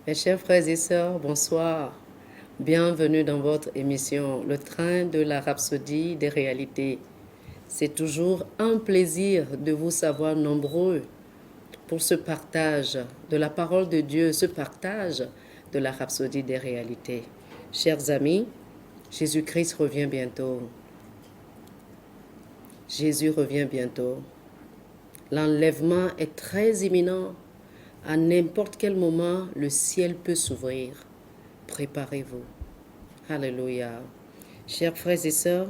Mes chers frères et sœurs, bonsoir. Bienvenue dans votre émission, Le train de la rhapsodie des réalités. C'est toujours un plaisir de vous savoir nombreux pour ce partage de la parole de Dieu, ce partage de la rhapsodie des réalités. Chers amis, Jésus-Christ revient bientôt. Jésus revient bientôt. L'enlèvement est très imminent. À n'importe quel moment, le ciel peut s'ouvrir. Préparez-vous. Alléluia. Chers frères et sœurs,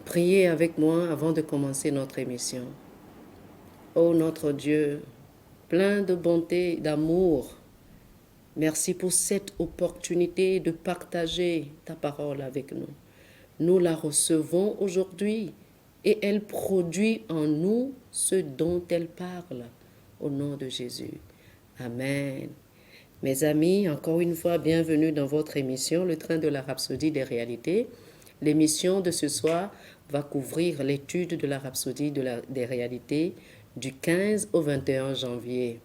priez avec moi avant de commencer notre émission. Ô notre Dieu, plein de bonté, d'amour, merci pour cette opportunité de partager ta parole avec nous. Nous la recevons aujourd'hui et elle produit en nous ce dont elle parle. Au nom de Jésus. Amen. Mes amis, encore une fois, bienvenue dans votre émission, Le train de la rhapsodie des réalités. L'émission de ce soir va couvrir l'étude de la rhapsodie des réalités du 15 au 21 janvier.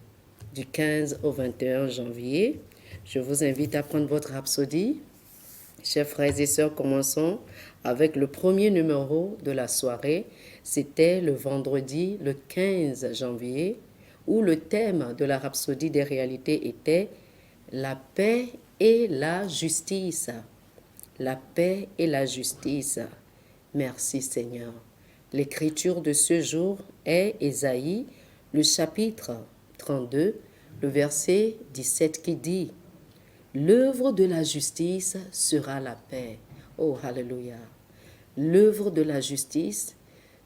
Du 15 au 21 janvier, je vous invite à prendre votre rhapsodie. Chers frères et sœurs, commençons avec le premier numéro de la soirée. C'était le vendredi, le 15 janvier, où le thème de la rhapsodie des réalités était la paix et la justice. La paix et la justice. Merci Seigneur. L'écriture de ce jour est Ésaïe, le chapitre 32, le verset 17 qui dit « L'œuvre de la justice sera la paix. » Oh, alléluia. L'œuvre de la justice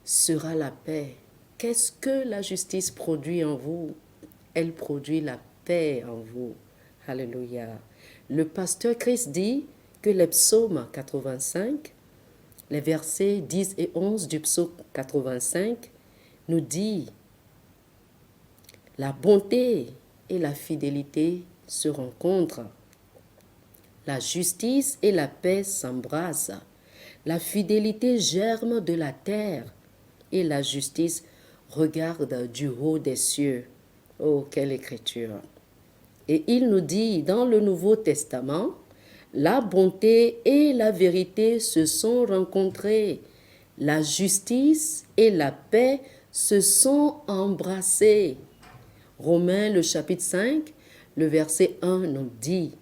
sera la paix. Qu'est-ce que la justice produit en vous? Elle produit la paix en vous. Alléluia. Le pasteur Christ dit que les psaumes 85, les versets 10 et 11 du psaume 85 nous dit la bonté et la fidélité se rencontrent. La justice et la paix s'embrassent. La fidélité germe de la terre et la justice regarde du haut des cieux. Oh, quelle écriture! Et il nous dit dans le Nouveau Testament, la bonté et la vérité se sont rencontrées. La justice et la paix se sont embrassées. Romains le chapitre 5, le verset 1 nous dit,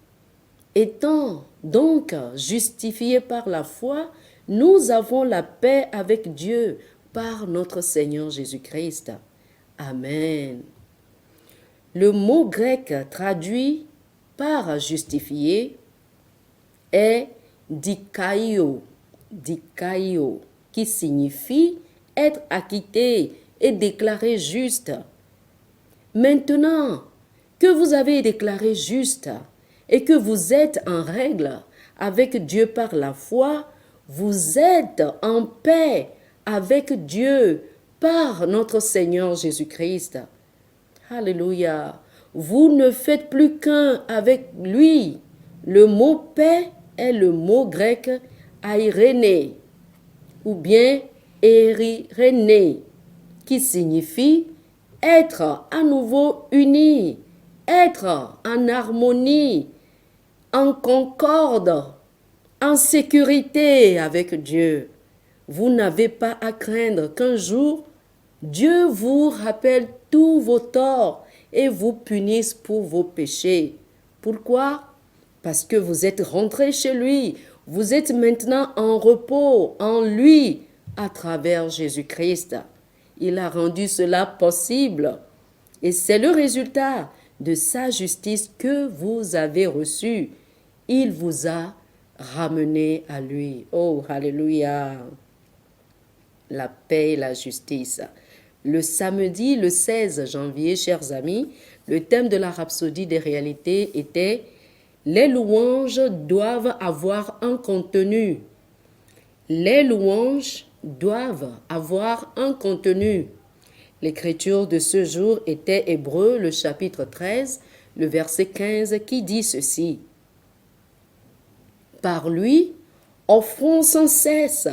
étant donc justifiés par la foi, nous avons la paix avec Dieu par notre Seigneur Jésus-Christ. Amen. Le mot grec traduit par justifié est dikaio, qui signifie être acquitté et déclaré juste. Maintenant que vous avez déclaré juste et que vous êtes en règle avec Dieu par la foi, vous êtes en paix avec Dieu par notre Seigneur Jésus-Christ. Alléluia. Vous ne faites plus qu'un avec lui. Le mot paix est le mot grec airéné ou bien ériréné qui signifie être à nouveau unis, être en harmonie, en concorde, en sécurité avec Dieu. Vous n'avez pas à craindre qu'un jour, Dieu vous rappelle tous vos torts et vous punisse pour vos péchés. Pourquoi? Parce que vous êtes rentrés chez lui. Vous êtes maintenant en repos en lui à travers Jésus-Christ. Il a rendu cela possible. Et c'est le résultat de sa justice que vous avez reçu. Il vous a ramené à lui. Oh, alléluia. La paix et la justice. Le samedi, le 16 janvier, chers amis, le thème de la rhapsodie des réalités était « Les louanges doivent avoir un contenu ». Les louanges doivent avoir un contenu. L'écriture de ce jour était Hébreux, le chapitre 13, le verset 15, qui dit ceci. « Par lui, offrons sans cesse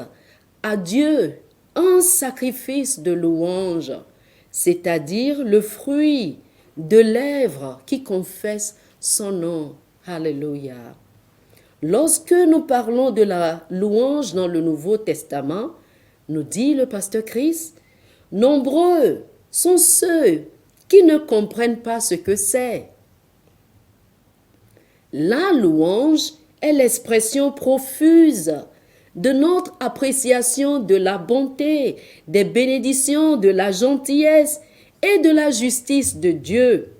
à Dieu un sacrifice de louange, c'est-à-dire le fruit de lèvres qui confessent son nom. Alléluia. Lorsque nous parlons de la louange dans le Nouveau Testament, nous dit le pasteur Chris, nombreux sont ceux qui ne comprennent pas ce que c'est. La louange est l'expression profuse de notre appréciation de la bonté, des bénédictions, de la gentillesse et de la justice de Dieu.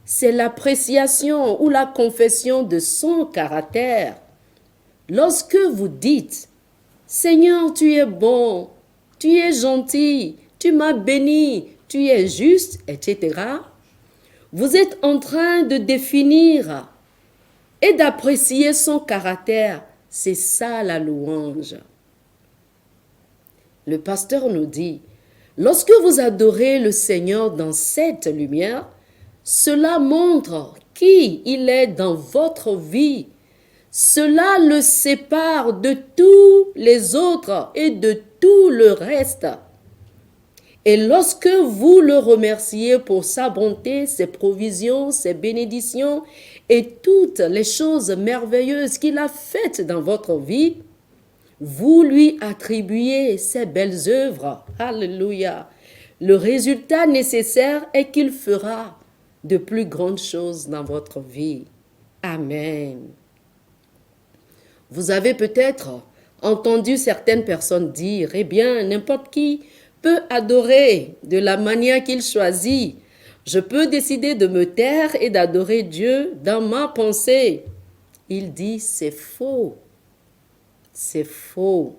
C'est l'appréciation ou la confession de son caractère. Lorsque vous dites « Seigneur, tu es bon, tu es gentil, tu m'as béni, tu es juste, etc. » vous êtes en train de définir et d'apprécier son caractère. C'est ça la louange. Le pasteur nous dit, lorsque vous adorez le Seigneur dans cette lumière, cela montre qui il est dans votre vie. Cela le sépare de tous les autres et de tout le reste. Et lorsque vous le remerciez pour sa bonté, ses provisions, ses bénédictions et toutes les choses merveilleuses qu'il a faites dans votre vie, vous lui attribuez ses belles œuvres. Alléluia. Le résultat nécessaire est qu'il fera de plus grandes choses dans votre vie. Amen. Vous avez peut-être entendu certaines personnes dire, eh bien, n'importe qui peut adorer de la manière qu'il choisit. Je peux décider de me taire et d'adorer Dieu dans ma pensée. Il dit, c'est faux. C'est faux.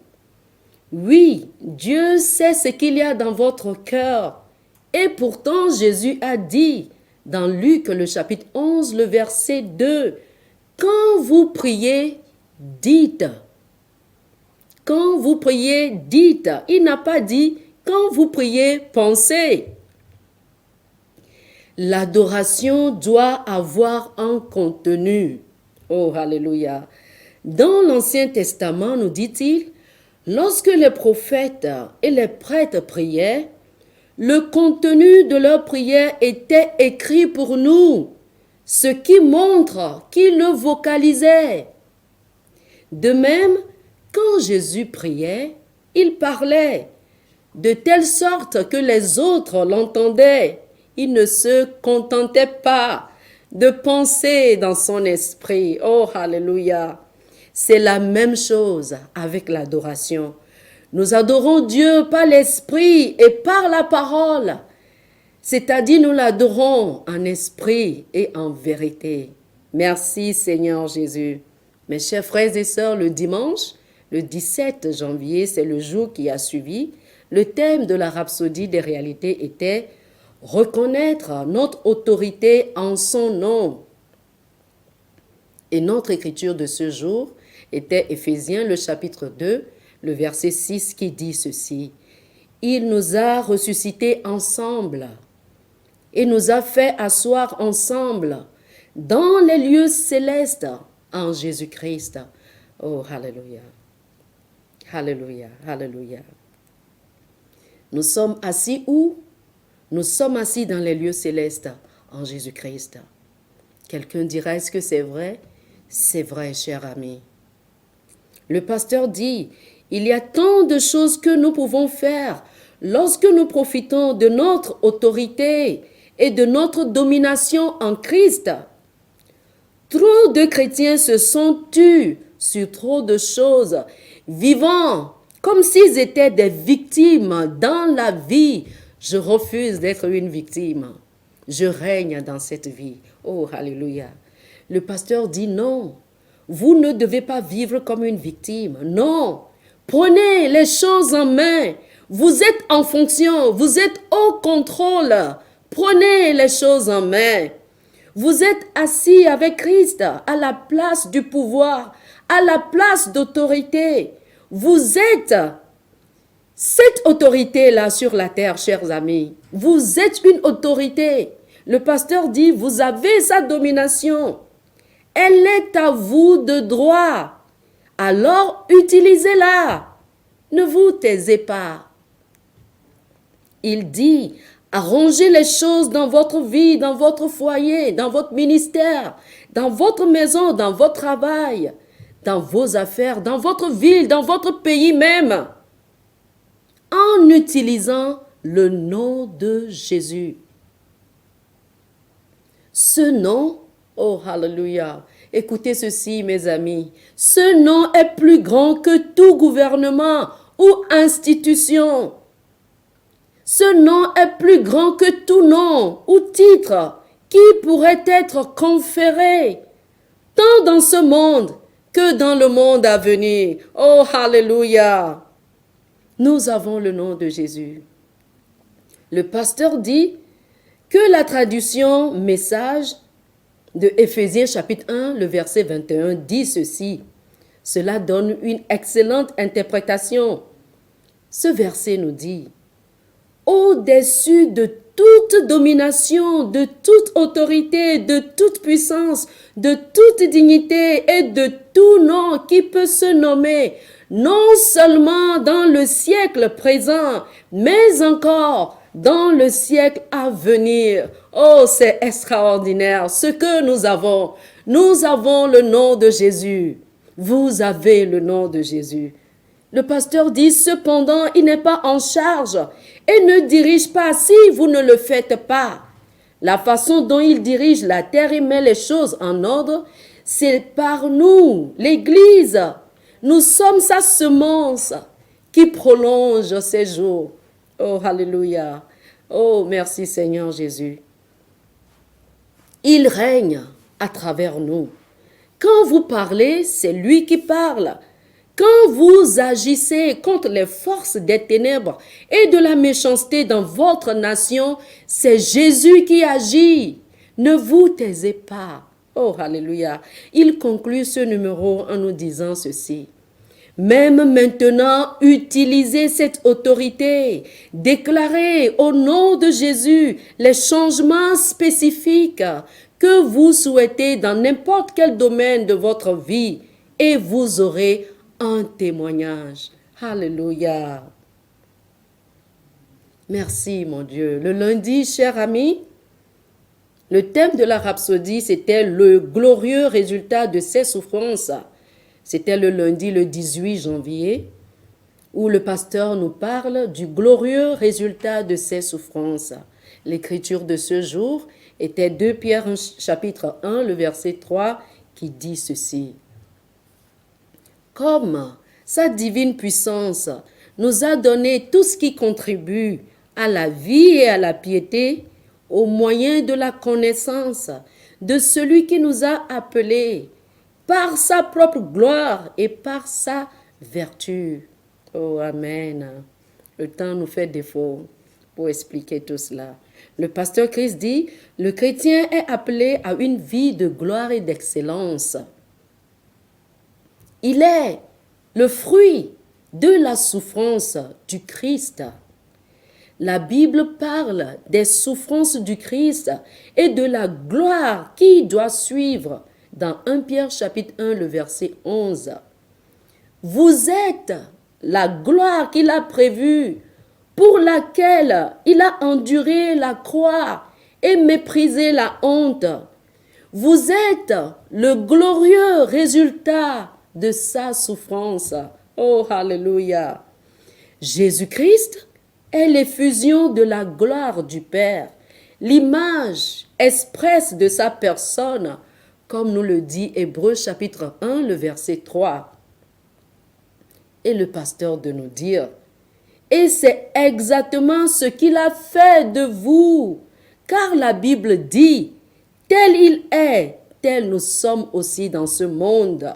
Oui, Dieu sait ce qu'il y a dans votre cœur. Et pourtant, Jésus a dit dans Luc, le chapitre 11, le verset 2, « Quand vous priez, dites. » Quand vous priez, dites. Il n'a pas dit, quand vous priez, pensez. L'adoration doit avoir un contenu. Oh, alléluia. Dans l'Ancien Testament, nous dit-il, lorsque les prophètes et les prêtres priaient, le contenu de leur prière était écrit pour nous, ce qui montre qu'ils le vocalisaient. De même, quand Jésus priait, il parlait, de telle sorte que les autres l'entendaient. Il ne se contentait pas de penser dans son esprit. Oh, alléluia! C'est la même chose avec l'adoration. Nous adorons Dieu par l'esprit et par la parole. C'est-à-dire nous l'adorons en esprit et en vérité. Merci Seigneur Jésus. Mes chers frères et sœurs, le dimanche, le 17 janvier, c'est le jour qui a suivi, le thème de la rhapsodie des réalités était « Reconnaître notre autorité en son nom ». Et notre écriture de ce jour était Éphésiens, le chapitre 2, le verset 6 qui dit ceci. « Il nous a ressuscités ensemble et nous a fait asseoir ensemble dans les lieux célestes en Jésus-Christ. » Oh, alléluia. Alléluia, alléluia. Nous sommes assis où? Nous sommes assis dans les lieux célestes en Jésus-Christ. Quelqu'un dira, est-ce que c'est vrai? C'est vrai, cher ami. Le pasteur dit, il y a tant de choses que nous pouvons faire lorsque nous profitons de notre autorité et de notre domination en Christ. Trop de chrétiens se sont tus sur trop de choses, vivant comme s'ils étaient des victimes dans la vie. Je refuse d'être une victime. Je règne dans cette vie. Oh, alléluia. Le pasteur dit non. Vous ne devez pas vivre comme une victime. Non. Prenez les choses en main. Vous êtes en fonction. Vous êtes au contrôle. Prenez les choses en main. Vous êtes assis avec Christ à la place du pouvoir, à la place d'autorité. Vous êtes cette autorité-là sur la terre, chers amis. Vous êtes une autorité. Le pasteur dit, vous avez sa domination. Elle est à vous de droit. Alors, utilisez-la. Ne vous taisez pas. Il dit, Arrangez les choses dans votre vie, dans votre foyer, dans votre ministère, dans votre maison, dans votre travail, dans vos affaires, dans votre ville, dans votre pays même, en utilisant le nom de Jésus. Ce nom, oh hallelujah, écoutez ceci mes amis, ce nom est plus grand que tout gouvernement ou institution. Ce nom est plus grand que tout nom ou titre qui pourrait être conféré tant dans ce monde que dans le monde à venir. Oh hallelujah. Nous avons le nom de Jésus. Le pasteur dit que la traduction message de Éphésiens chapitre 1, le verset 21 dit ceci. Cela donne une excellente interprétation. Ce verset nous dit: au-dessus de toute domination, de toute autorité, de toute puissance, de toute dignité et de tout nom qui peut se nommer, non seulement dans le siècle présent, mais encore dans le siècle à venir. Oh, c'est extraordinaire ce que nous avons. Nous avons le nom de Jésus. Vous avez le nom de Jésus. Le pasteur dit, cependant, il n'est pas en charge et ne dirige pas si vous ne le faites pas. La façon dont il dirige la terre et met les choses en ordre, c'est par nous, l'Église. Nous sommes sa semence qui prolonge ses jours. Oh, alléluia. Oh, merci Seigneur Jésus. Il règne à travers nous. Quand vous parlez, c'est lui qui parle. Quand vous agissez contre les forces des ténèbres et de la méchanceté dans votre nation, c'est Jésus qui agit. Ne vous taisez pas. Oh, alléluia. Il conclut ce numéro en nous disant ceci. Même maintenant, utilisez cette autorité. Déclarez au nom de Jésus les changements spécifiques que vous souhaitez dans n'importe quel domaine de votre vie et vous aurez un témoignage. Alléluia. Merci, mon Dieu. Le lundi, chers amis, le thème de la rhapsodie, c'était le glorieux résultat de ses souffrances. C'était le lundi, le 18 janvier, où le pasteur nous parle du glorieux résultat de ses souffrances. L'écriture de ce jour était 2 Pierre chapitre 1, le verset 3, qui dit ceci. Comme sa divine puissance nous a donné tout ce qui contribue à la vie et à la piété, au moyen de la connaissance de celui qui nous a appelés par sa propre gloire et par sa vertu. Oh, amen. Le temps nous fait défaut pour expliquer tout cela. Le pasteur Christ dit, le chrétien est appelé à une vie de gloire et d'excellence. Il est le fruit de la souffrance du Christ. La Bible parle des souffrances du Christ et de la gloire qui doit suivre dans 1 Pierre chapitre 1, le verset 11. Vous êtes la gloire qu'il a prévue, pour laquelle il a enduré la croix et méprisé la honte. Vous êtes le glorieux résultat de sa souffrance. Oh, alléluia. Jésus-Christ est l'effusion de la gloire du Père, l'image expresse de sa personne, comme nous le dit Hébreux chapitre 1, le verset 3. Et le pasteur de nous dire, et c'est exactement ce qu'il a fait de vous, car la Bible dit, tel il est, tel nous sommes aussi dans ce monde.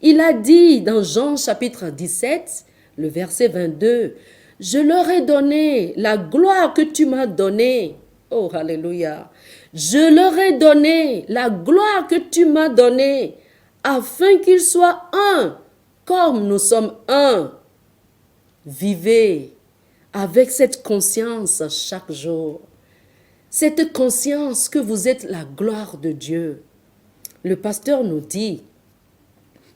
Il a dit dans Jean chapitre 17, le verset 22, je leur ai donné la gloire que tu m'as donnée. Oh, alléluia. Je leur ai donné la gloire que tu m'as donnée, afin qu'ils soient un, comme nous sommes un. Vivez avec cette conscience chaque jour. Cette conscience que vous êtes la gloire de Dieu. Le pasteur nous dit,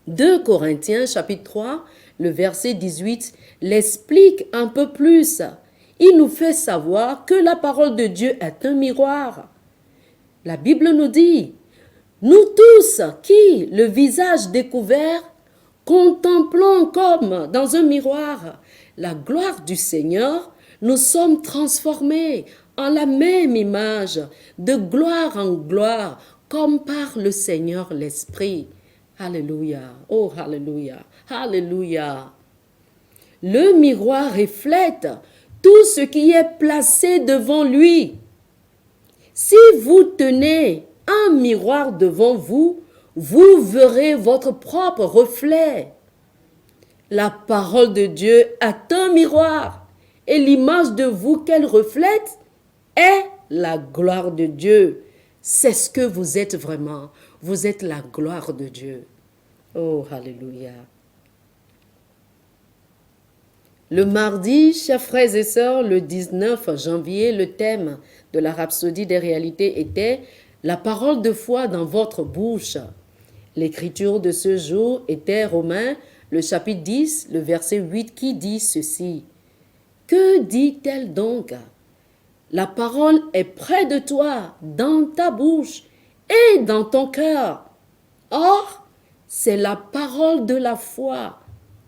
2 Corinthiens chapitre 3, le verset 18, l'explique un peu plus. il nous fait savoir que la parole de Dieu est un miroir. La Bible nous dit, nous tous qui, le visage découvert, contemplons comme dans un miroir la gloire du Seigneur, nous sommes transformés en la même image, de gloire en gloire, comme par le Seigneur l'Esprit. Alléluia, oh Alléluia, Alléluia. Le miroir reflète tout ce qui est placé devant lui. Si vous tenez un miroir devant vous, vous verrez votre propre reflet. La parole de Dieu est un miroir et l'image de vous qu'elle reflète est la gloire de Dieu. C'est ce que vous êtes vraiment. Vous êtes la gloire de Dieu. Oh, alléluia. Le mardi, chers frères et sœurs, le 19 janvier, le thème de la rhapsodie des réalités était « La parole de foi dans votre bouche ». L'écriture de ce jour était Romains, le chapitre 10, le verset 8 qui dit ceci. « Que dit-elle donc ? La parole est près de toi, dans ta bouche et dans ton cœur. Or, c'est la parole de la foi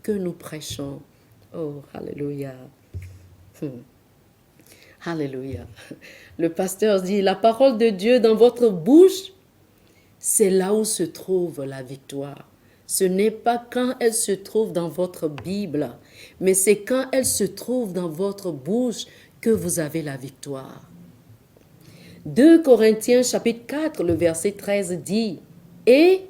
que nous prêchons. » Oh, alléluia. Alléluia. Le pasteur dit, la parole de Dieu dans votre bouche, c'est là où se trouve la victoire. Ce n'est pas quand elle se trouve dans votre Bible, mais c'est quand elle se trouve dans votre bouche que vous avez la victoire. 2 Corinthiens chapitre 4, le verset 13 dit, « Et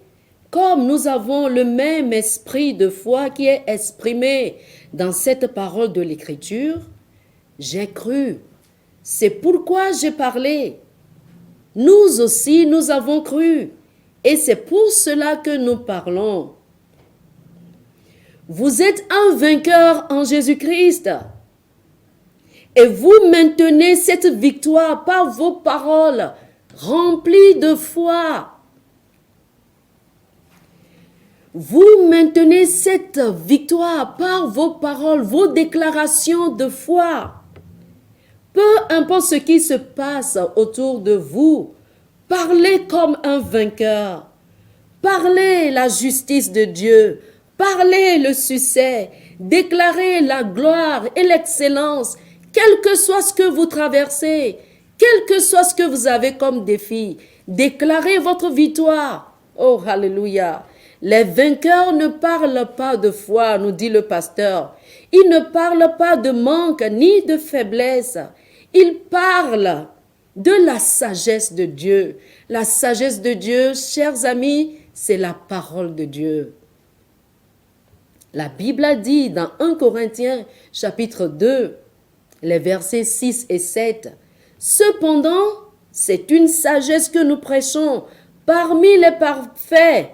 comme nous avons le même esprit de foi qui est exprimé dans cette parole de l'Écriture, j'ai cru, c'est pourquoi j'ai parlé. Nous aussi, nous avons cru, et c'est pour cela que nous parlons. Vous êtes un vainqueur en Jésus-Christ, et vous maintenez cette victoire par vos paroles remplies de foi. Vous maintenez cette victoire par vos paroles, vos déclarations de foi. Peu importe ce qui se passe autour de vous, parlez comme un vainqueur. Parlez la justice de Dieu. Parlez le succès. Déclarez la gloire et l'excellence, quel que soit ce que vous traversez, quel que soit ce que vous avez comme défi. Déclarez votre victoire. Oh, alléluia. Les vainqueurs ne parlent pas de foi, nous dit le pasteur. Ils ne parlent pas de manque ni de faiblesse. Ils parlent de la sagesse de Dieu. La sagesse de Dieu, chers amis, c'est la parole de Dieu. La Bible a dit dans 1 Corinthiens chapitre 2, les versets 6 et 7, « Cependant, c'est une sagesse que nous prêchons parmi les parfaits,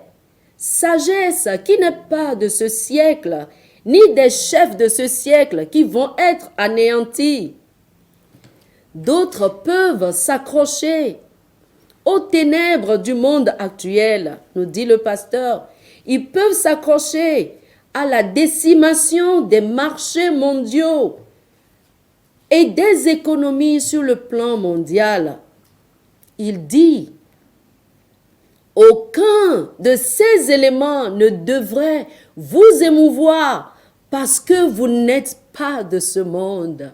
sagesse qui n'est pas de ce siècle, ni des chefs de ce siècle qui vont être anéantis. D'autres peuvent s'accrocher aux ténèbres du monde actuel, nous dit le pasteur. Ils peuvent s'accrocher à la décimation des marchés mondiaux et des économies sur le plan mondial. Il dit, aucun de ces éléments ne devrait vous émouvoir parce que vous n'êtes pas de ce monde.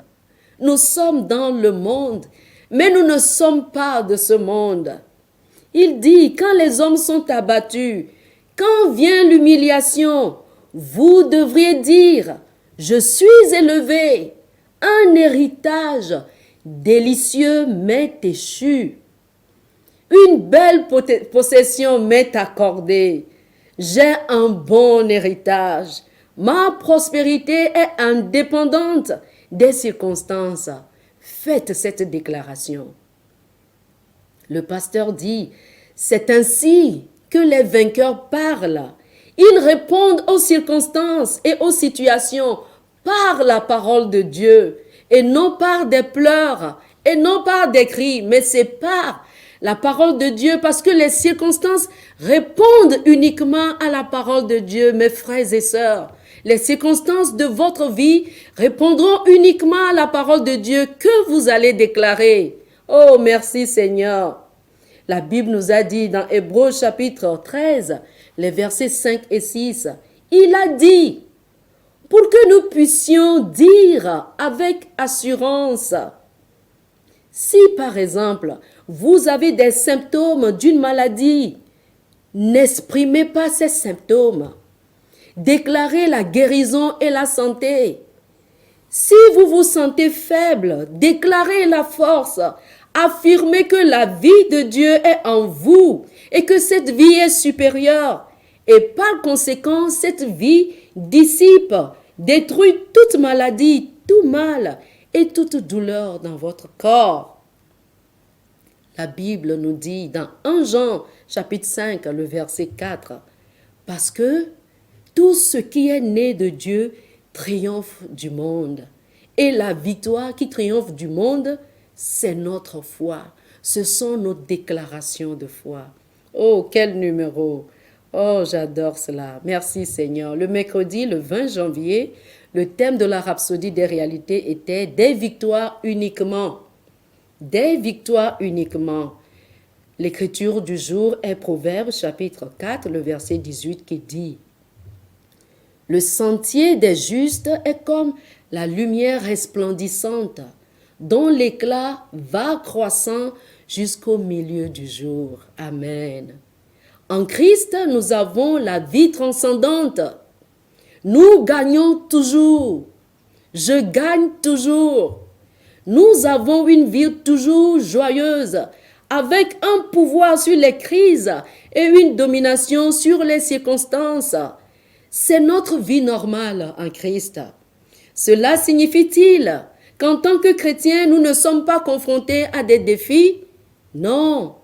Nous sommes dans le monde, mais nous ne sommes pas de ce monde. Il dit, quand les hommes sont abattus, quand vient l'humiliation, vous devriez dire, je suis élevé, un héritage délicieux m'est échu. Une belle possession m'est accordée. J'ai un bon héritage. Ma prospérité est indépendante des circonstances. Faites cette déclaration. Le pasteur dit, c'est ainsi que les vainqueurs parlent. Ils répondent aux circonstances et aux situations par la parole de Dieu et non par des pleurs et non par des cris, mais c'est par la parole de Dieu, parce que les circonstances répondent uniquement à la parole de Dieu, mes frères et sœurs. Les circonstances de votre vie répondront uniquement à la parole de Dieu que vous allez déclarer. Oh, merci Seigneur. La Bible nous a dit dans Hébreux chapitre 13, les versets 5 et 6, il a dit, pour que nous puissions dire avec assurance, si par exemple vous avez des symptômes d'une maladie, n'exprimez pas ces symptômes. Déclarez la guérison et la santé. Si vous vous sentez faible, déclarez la force. Affirmez que la vie de Dieu est en vous et que cette vie est supérieure. Et par conséquent, cette vie dissipe, détruit toute maladie, tout mal et toute douleur dans votre corps. La Bible nous dit dans 1 Jean chapitre 5, le verset 4, parce que tout ce qui est né de Dieu triomphe du monde. Et la victoire qui triomphe du monde, c'est notre foi. Ce sont nos déclarations de foi. Oh, quel numéro! Oh, j'adore cela. Merci Seigneur. Le mercredi, le 20 janvier, le thème de la rhapsodie des réalités était « Des victoires uniquement ». Des victoires uniquement. L'écriture du jour est Proverbes chapitre 4, le verset 18 qui dit « Le sentier des justes est comme la lumière resplendissante, dont l'éclat va croissant jusqu'au milieu du jour. » Amen. En Christ, nous avons la vie transcendante. Nous gagnons toujours. Je gagne toujours. Nous avons une vie toujours joyeuse, avec un pouvoir sur les crises et une domination sur les circonstances. C'est notre vie normale en Christ. Cela signifie-t-il qu'en tant que chrétiens, nous ne sommes pas confrontés à des défis? Non,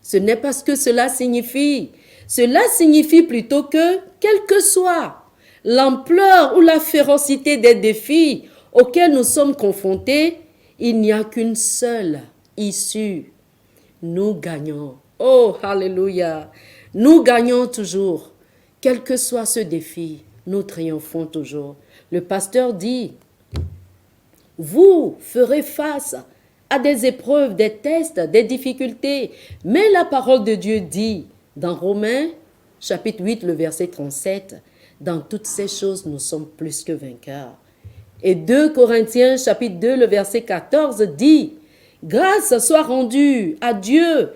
ce n'est pas ce que cela signifie. Cela signifie plutôt que, quelle que soit l'ampleur ou la férocité des défis auxquels nous sommes confrontés, il n'y a qu'une seule issue. Nous gagnons. Oh, alléluia. Nous gagnons toujours. Quel que soit ce défi, nous triomphons toujours. Le pasteur dit, vous ferez face à des épreuves, des tests, des difficultés. Mais la parole de Dieu dit, dans Romains, chapitre 8, le verset 37, dans toutes ces choses, nous sommes plus que vainqueurs. Et 2 Corinthiens, chapitre 2, le verset 14 dit, grâce soit rendue à Dieu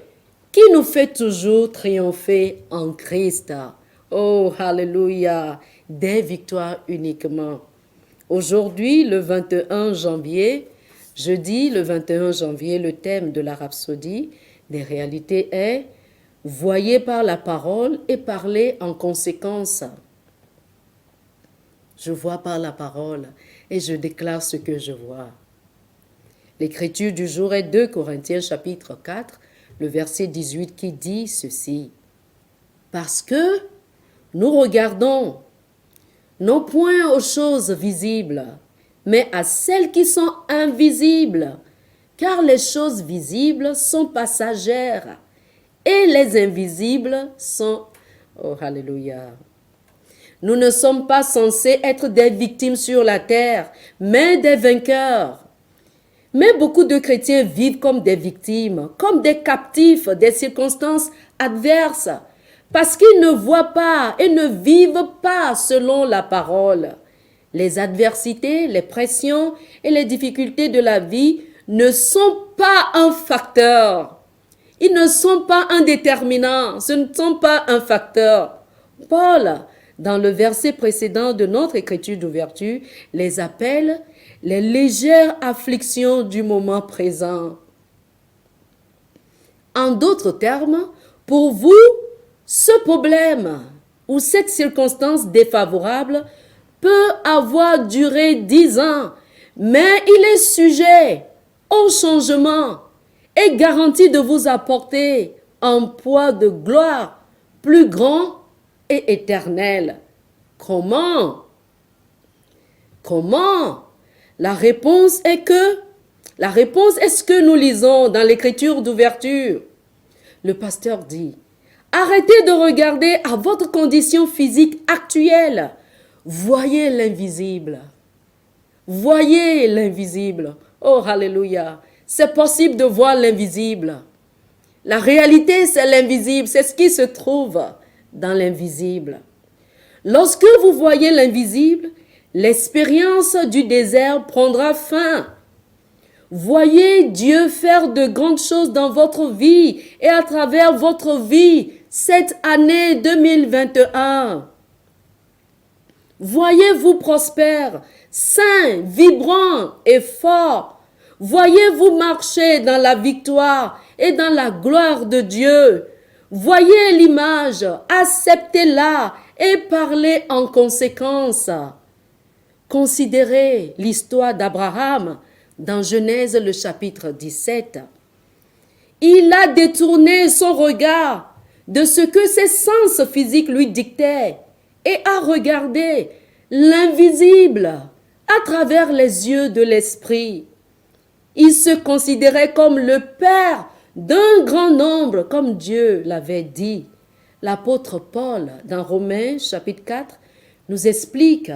qui nous fait toujours triompher en Christ. Oh, alléluia, des victoires uniquement. Aujourd'hui, le 21 janvier, jeudi, le 21 janvier, le thème de la rhapsodie des réalités est « Voyez par la parole et parlez en conséquence ». Je vois par la parole et je déclare ce que je vois. L'écriture du jour est 2 Corinthiens chapitre 4, le verset 18 qui dit ceci. Parce que nous regardons non point aux choses visibles, mais à celles qui sont invisibles, car les choses visibles sont passagères et les invisibles sont... Oh, alléluia. Nous ne sommes pas censés être des victimes sur la terre, mais des vainqueurs. Mais beaucoup de chrétiens vivent comme des victimes, comme des captifs des circonstances adverses, parce qu'ils ne voient pas et ne vivent pas selon la parole. Les adversités, les pressions et les difficultés de la vie ne sont pas un facteur. Ils ne sont pas un déterminant, ce ne sont pas un facteur. Paul, dans le verset précédent de notre écriture d'ouverture, les appelle les légères afflictions du moment présent. En d'autres termes, pour vous, ce problème ou cette circonstance défavorable peut avoir duré 10 ans, mais il est sujet au changement et garanti de vous apporter un poids de gloire plus grand et éternel. Comment? Comment? La réponse est ce que nous lisons dans l'écriture d'ouverture. Le pasteur dit, arrêtez de regarder à votre condition physique actuelle. Voyez l'invisible. Voyez l'invisible. Oh, alléluia. C'est possible de voir l'invisible. La réalité, c'est l'invisible. C'est ce qui se trouve dans l'invisible. Lorsque vous voyez l'invisible, l'expérience du désert prendra fin. Voyez Dieu faire de grandes choses dans votre vie et à travers votre vie cette année 2021. Voyez-vous prospère, sain, vibrant et fort. Voyez-vous marcher dans la victoire et dans la gloire de Dieu. Voyez l'image, acceptez-la et parlez en conséquence. Considérez l'histoire d'Abraham dans Genèse le chapitre 17. Il a détourné son regard de ce que ses sens physiques lui dictaient et a regardé l'invisible à travers les yeux de l'esprit. Il se considérait comme le père d'un grand nombre, comme Dieu l'avait dit. L'apôtre Paul, dans Romains chapitre 4, nous explique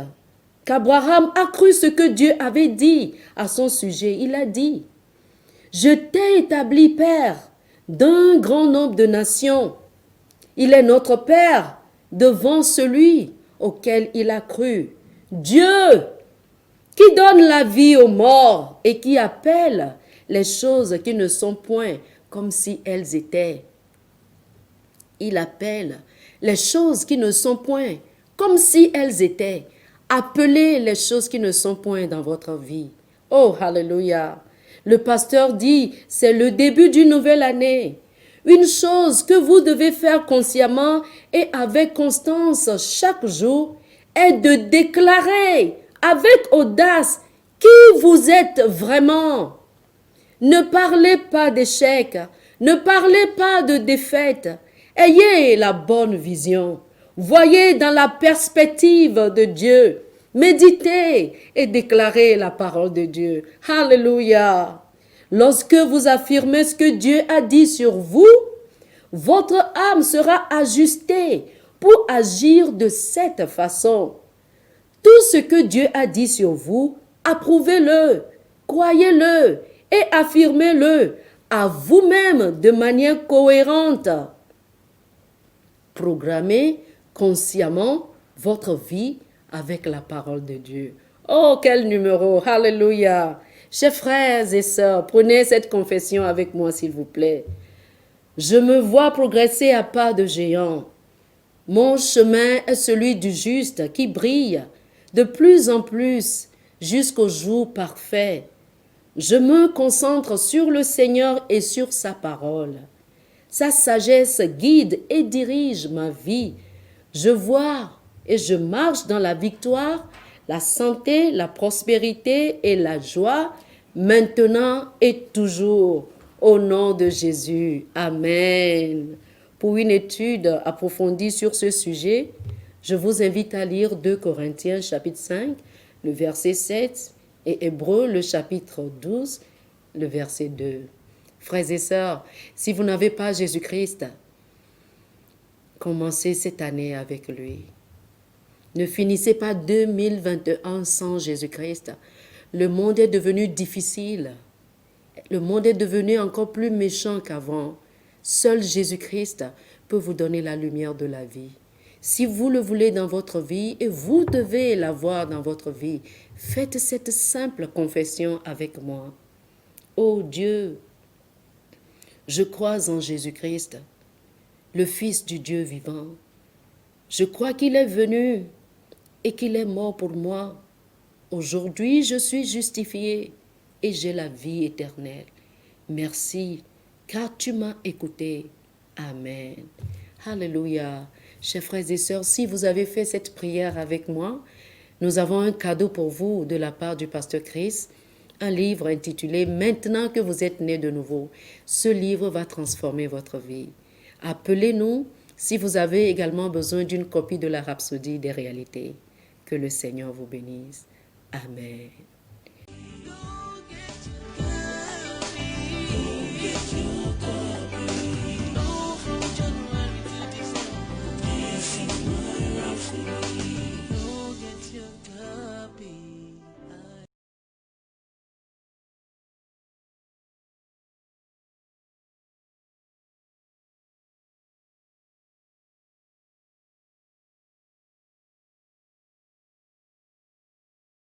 qu'Abraham a cru ce que Dieu avait dit à son sujet. Il a dit, « Je t'ai établi père d'un grand nombre de nations. » Il est notre père devant celui auquel il a cru. Dieu qui donne la vie aux morts et qui appelle les choses qui ne sont point comme si elles étaient. Il appelle les choses qui ne sont point comme si elles étaient. Appelez les choses qui ne sont point dans votre vie. Oh, alléluia. Le pasteur dit, c'est le début d'une nouvelle année. Une chose que vous devez faire consciemment et avec constance chaque jour est de déclarer avec audace qui vous êtes vraiment. Ne parlez pas d'échec, ne parlez pas de défaite. Ayez la bonne vision. Voyez dans la perspective de Dieu. Méditez et déclarez la parole de Dieu. Alléluia. Lorsque vous affirmez ce que Dieu a dit sur vous, votre âme sera ajustée pour agir de cette façon. Tout ce que Dieu a dit sur vous, approuvez-le, croyez-le et affirmez-le à vous-même de manière cohérente. Programmez consciemment votre vie avec la parole de Dieu. Oh, quel numéro! Alléluia! Chers frères et sœurs, prenez cette confession avec moi, s'il vous plaît. Je me vois progresser à pas de géant. Mon chemin est celui du juste qui brille de plus en plus jusqu'au jour parfait. Je me concentre sur le Seigneur et sur sa parole. Sa sagesse guide et dirige ma vie. Je vois et je marche dans la victoire, la santé, la prospérité et la joie, maintenant et toujours. Au nom de Jésus. Amen. Pour une étude approfondie sur ce sujet, je vous invite à lire 2 Corinthiens chapitre 5, le verset 7 et Hébreux le chapitre 12, le verset 2. Frères et sœurs, si vous n'avez pas Jésus-Christ, commencez cette année avec lui. Ne finissez pas 2021 sans Jésus-Christ. Le monde est devenu difficile. Le monde est devenu encore plus méchant qu'avant. Seul Jésus-Christ peut vous donner la lumière de la vie. Si vous le voulez dans votre vie, et vous devez l'avoir dans votre vie, faites cette simple confession avec moi. Ô Dieu, je crois en Jésus-Christ, le Fils du Dieu vivant. Je crois qu'il est venu et qu'il est mort pour moi. Aujourd'hui, je suis justifié et j'ai la vie éternelle. Merci, car tu m'as écouté. Amen. Alléluia. Chers frères et sœurs, si vous avez fait cette prière avec moi, nous avons un cadeau pour vous de la part du pasteur Chris, un livre intitulé « Maintenant que vous êtes nés de nouveau ». Ce livre va transformer votre vie. Appelez-nous si vous avez également besoin d'une copie de la Rhapsodie des réalités. Que le Seigneur vous bénisse. Amen.